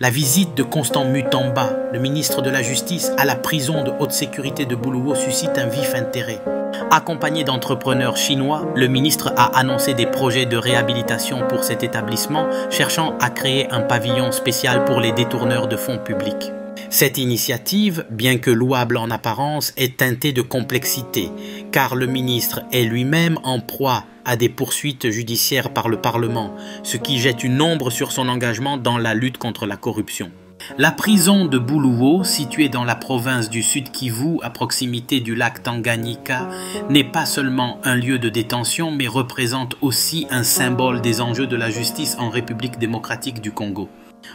La visite de Constant Mutamba, le ministre de la Justice, à la prison de haute sécurité de Buluwo suscite un vif intérêt. Accompagné d'entrepreneurs chinois, le ministre a annoncé des projets de réhabilitation pour cet établissement, cherchant à créer un pavillon spécial pour les détourneurs de fonds publics. Cette initiative, bien que louable en apparence, est teintée de complexité, car le ministre est lui-même en proie à des poursuites judiciaires par le Parlement, ce qui jette une ombre sur son engagement dans la lutte contre la corruption. La prison de Buluwo, située dans la province du Sud Kivu, à proximité du lac Tanganyika, n'est pas seulement un lieu de détention, mais représente aussi un symbole des enjeux de la justice en République démocratique du Congo.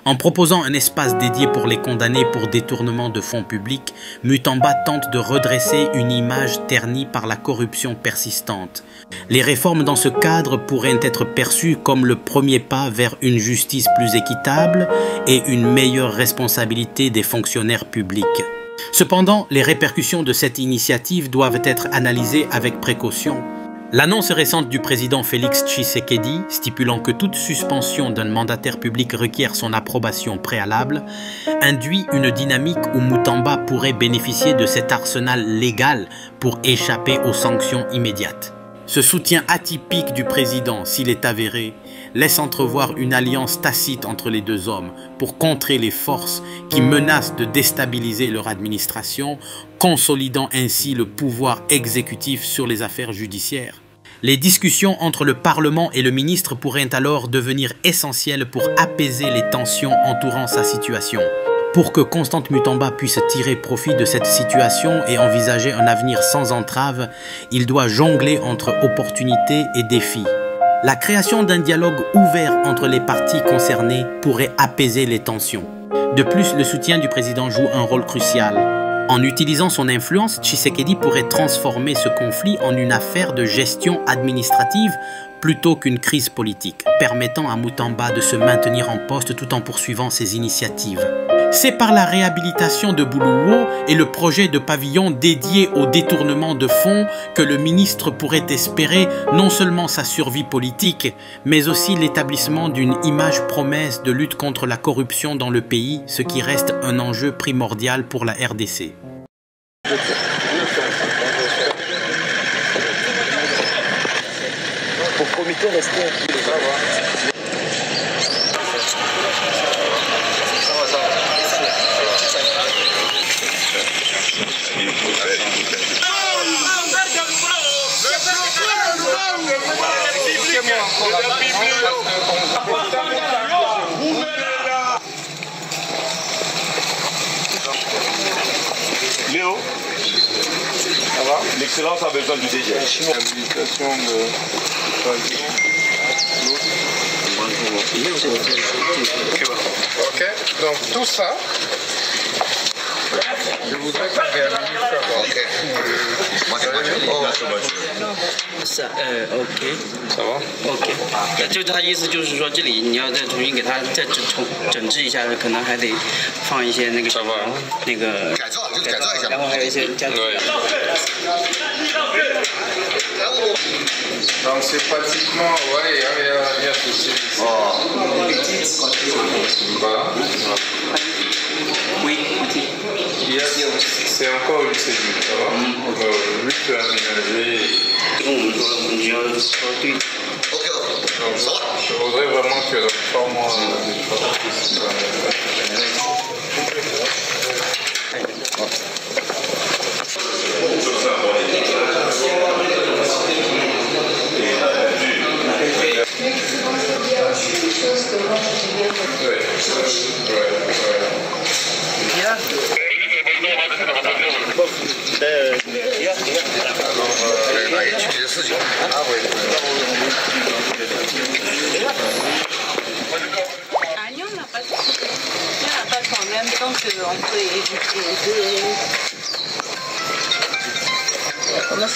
En proposant un espace dédié pour les condamnés pour détournement de fonds publics, Mutamba tente de redresser une image ternie par la corruption persistante. Les réformes dans ce cadre pourraient être perçues comme le premier pas vers une justice plus équitable et une meilleure responsabilité des fonctionnaires publics. Cependant, les répercussions de cette initiative doivent être analysées avec précaution. L'annonce récente du président Félix Tshisekedi, stipulant que toute suspension d'un mandataire public requiert son approbation préalable, induit une dynamique où Mutamba pourrait bénéficier de cet arsenal légal pour échapper aux sanctions immédiates. Ce soutien atypique du président, s'il est avéré, laisse entrevoir une alliance tacite entre les deux hommes pour contrer les forces qui menacent de déstabiliser leur administration, consolidant ainsi le pouvoir exécutif sur les affaires judiciaires. Les discussions entre le Parlement et le ministre pourraient alors devenir essentielles pour apaiser les tensions entourant sa situation. Pour que Constant Mutamba puisse tirer profit de cette situation et envisager un avenir sans entrave, il doit jongler entre opportunités et défis. La création d'un dialogue ouvert entre les parties concernées pourrait apaiser les tensions. De plus, le soutien du président joue un rôle crucial. En utilisant son influence, Tshisekedi pourrait transformer ce conflit en une affaire de gestion administrative plutôt qu'une crise politique, permettant à Mutamba de se maintenir en poste tout en poursuivant ses initiatives. C'est par la réhabilitation de Buluwo et le projet de pavillon dédié au détournement de fonds que le ministre pourrait espérer non seulement sa survie politique, mais aussi l'établissement d'une image promesse de lutte contre la corruption dans le pays, ce qui reste un enjeu primordial pour la RDC. Pour comité rester Léo, ça va? L'excellence a besoin du DG. L'habilitation de ok, donc tout ça, je voudrais qu'on réhabilite ça. Ok.是OK， ça va OK， 就他意思就是说，这里你要再重新给他再整治一下，可能还得放一些那个那个改造，就是改造一下，然后还有一些加。对。Donc c'est pratiquement, ouais, il y a tout ça. Voilà. Oui, c'est encore une cellule, ça va? 8 aménagés. Donc, je voudrais vraiment que la forme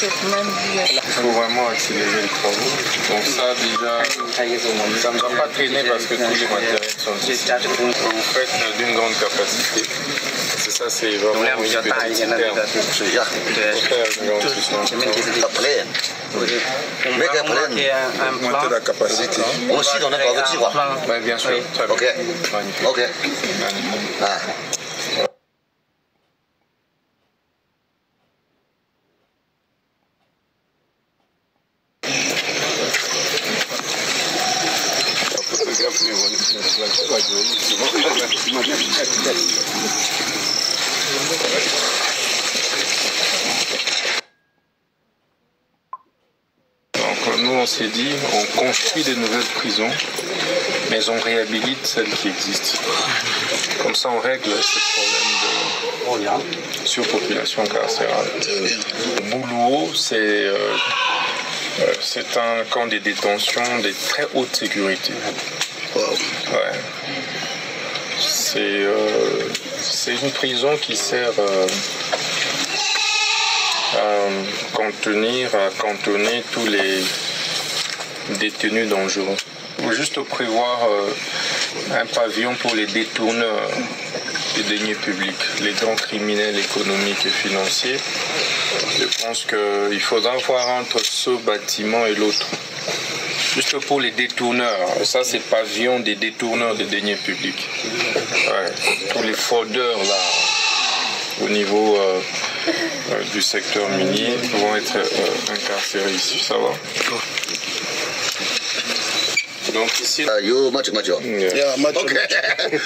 Il faut vraiment accélérer les travaux. Donc ça déjà, ça ne va pas traîner parce que tous les matériels sont ici. Vous faites d'une grande capacité. c'est ça, c'est vraiment une petite citerne. Augmenter la capacité. Aussi dans notre petit roi. Oui, bien sûr. Très bien. Ok. Magnifique. Ok. Magnifique. Ah. Donc nous on s'est dit, on construit des nouvelles prisons, mais on réhabilite celles qui existent. Comme ça on règle ce problème de surpopulation carcérale. Boulouo, c'est un camp de détention de très haute sécurité. Ouais. C'est une prison qui sert à cantonner tous les détenus dangereux. Il faut juste prévoir un pavillon pour les détourneurs des deniers publics, les grands criminels économiques et financiers. Je pense qu'il faudra voir entre ce bâtiment et l'autre. Juste pour les détourneurs, ça c'est pavillon des détourneurs des deniers publics. Ouais. Tous les fraudeurs là, au niveau du secteur minier, vont être incarcérés ici, ça va. Donc ici... Yo, macho. Yeah, macho. Ok.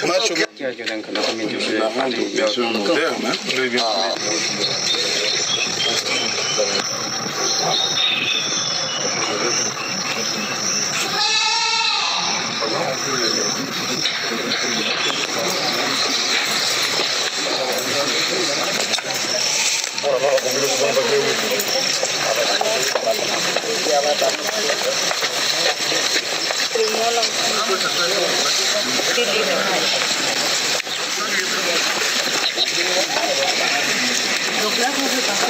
Macho. 第二阶段可能后面就是La rente bien sûr moderne. Hein? Oui, bien. Donc là, vous pouvez passer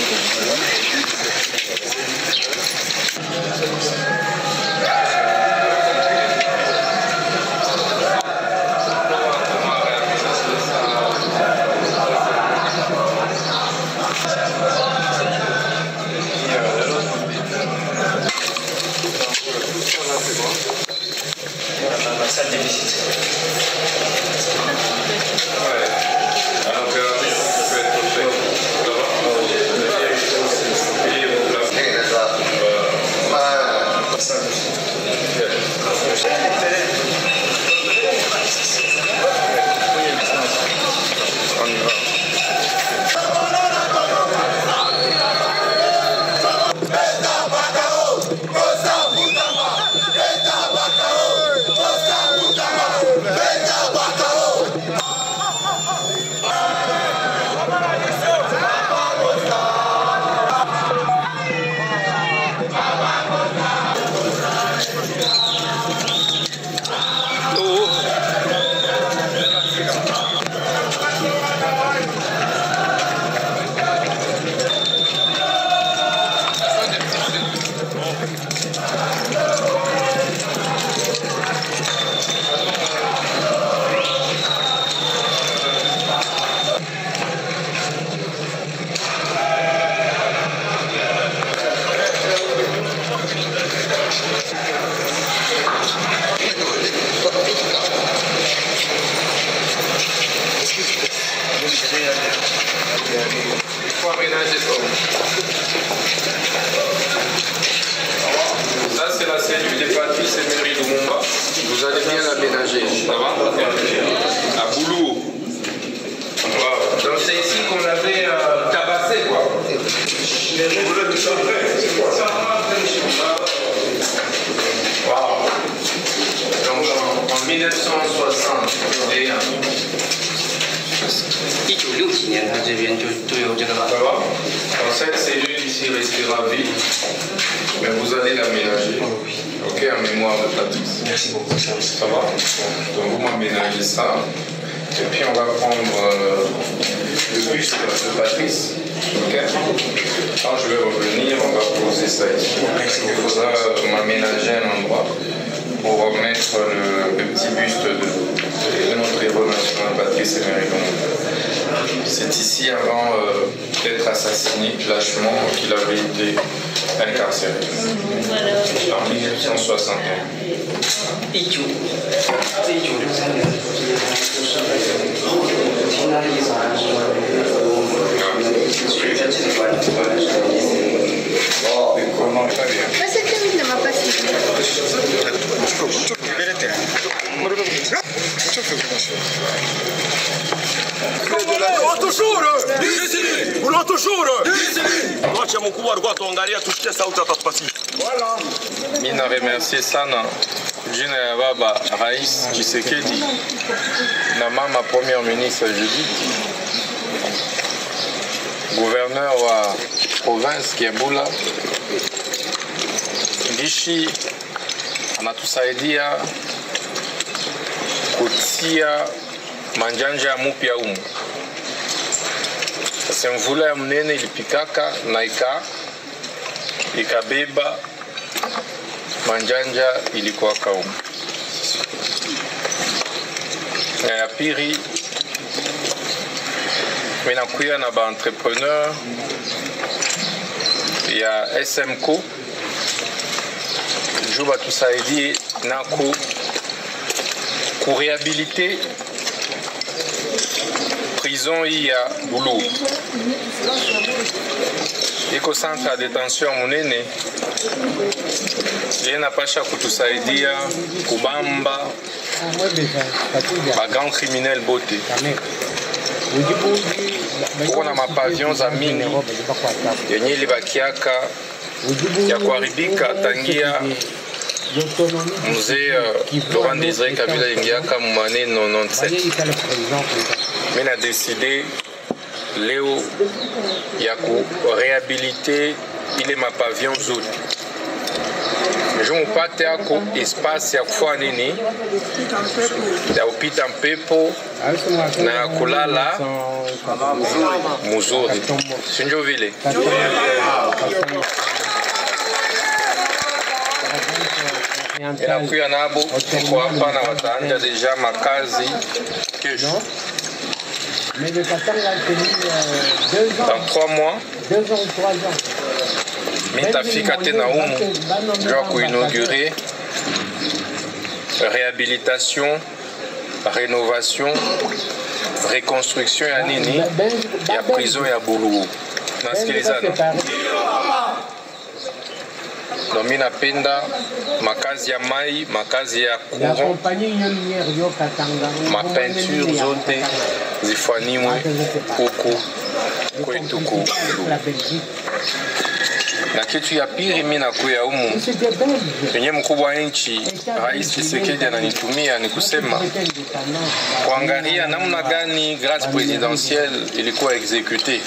la salle des visites. faut aménager ça. Ça, c'est la cellule des Patrice et Mairie Lumumba. Vous allez bien l'aménager, ça va? À Boulouo. Voilà. Donc c'est ici qu'on avait tabassé, quoi. Wow. Donc en 1961. 1960年，它这边就有这个了。 Dans cette cellule ici restera vide, mais vous allez l'aménager. Ok, en mémoire de Patrice. Merci beaucoup, ça. Ça va? Donc vous m'aménagez ça. Et puis on va prendre le buste de Patrice. Ok? Quand je vais revenir, on va poser ça ici. Il faudra m'aménager un endroit pour mettre le petit buste de notre héros national Patrice Emery Lumumba. C'est ici avant d'être assassiné lâchement, qu'il avait été incarcéré en 1961. Mina remercier sana jina ya baba Rais Tshisekedi na mama première ministre Judith, gouverneur wa province Kiambula, ndishi anatusaidia kutia manjanja mupya umu. Sasa mvula ya mnene ilipikaka na ikabeba manjanja ilikuwa kaumu. Na ya pili minakuya na ba entrepreneur ya SMCO juu batusaidie na kurehabilite prison hii ya Bulu. Iko centre ya detention munene inapasha kutusaidia kubamba ba grand criminel bote. Kuko na mapavion za mingi yenye ilibakiaka ya kuharibika tangia mzee Laurent Désiré Kabila ingiaka mumane 97. Mina décidé leo ya kurehabilite ile mapavion zote. Je mupate ako espace ya kufua nini ya upita mpepo na ya kulala muzuri, sinjo vile. Inakuya nabo tuko hapa na wataanja deja makazi kesho. Dans 3 mois mitafika tena umu jua kuinaugurer réhabilitation, rénovation, reconstruction ya nini ya prison ya Bulu. Nasikilizana. Donc mimi napenda makazi ya mai, makazi ya courant, mapeinture zote zifanywe huku kwetu Bulu. Na kitu ya pili mimi nakuya umu yenye mkubwa wa nchi Rais Tshisekedi ananitumia ni kusema kuangalia namna gani grâce présidentielle ilikuwa exécutée,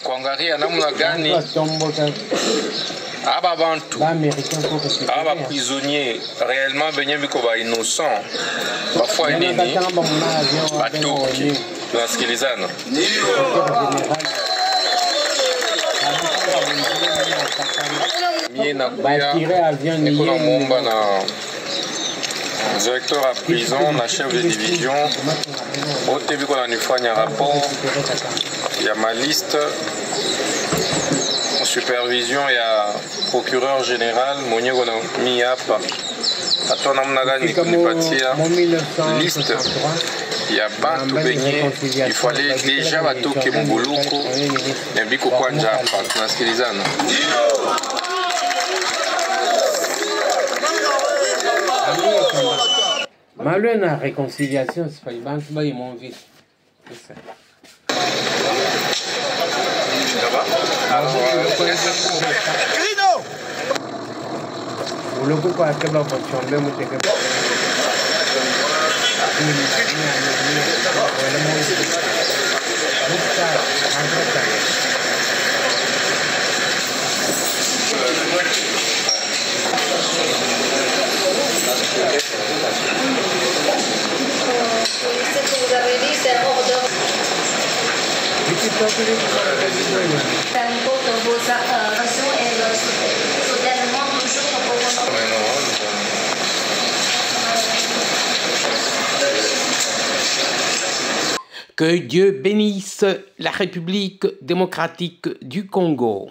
kuangalia namna gani aba bantu aba prisonnier réellement benye biko ba innocent parfois nini batoki. Tunasikilizana. Mie nakuya niko na muomba na directeur à prison na chef de division bote biko nanifanya rapport ya ma liste supervision ya procureur général mwenye kona mi hapa atona namna gani kunipatia liste ya bantu benye ifale deja batoke mubuluku na biko kwanja hapa. Tunasikilizana. Malheur na réconciliation, c'est pas une banque, c'est pas mon vie. C'est ça. Le coup à quel moment tu en veux monter que Ce que vous avez dit, c'est hors d'ordre. Ça importe vos actions et le soutènement toujours pour vos Que Dieu bénisse la République démocratique du Congo.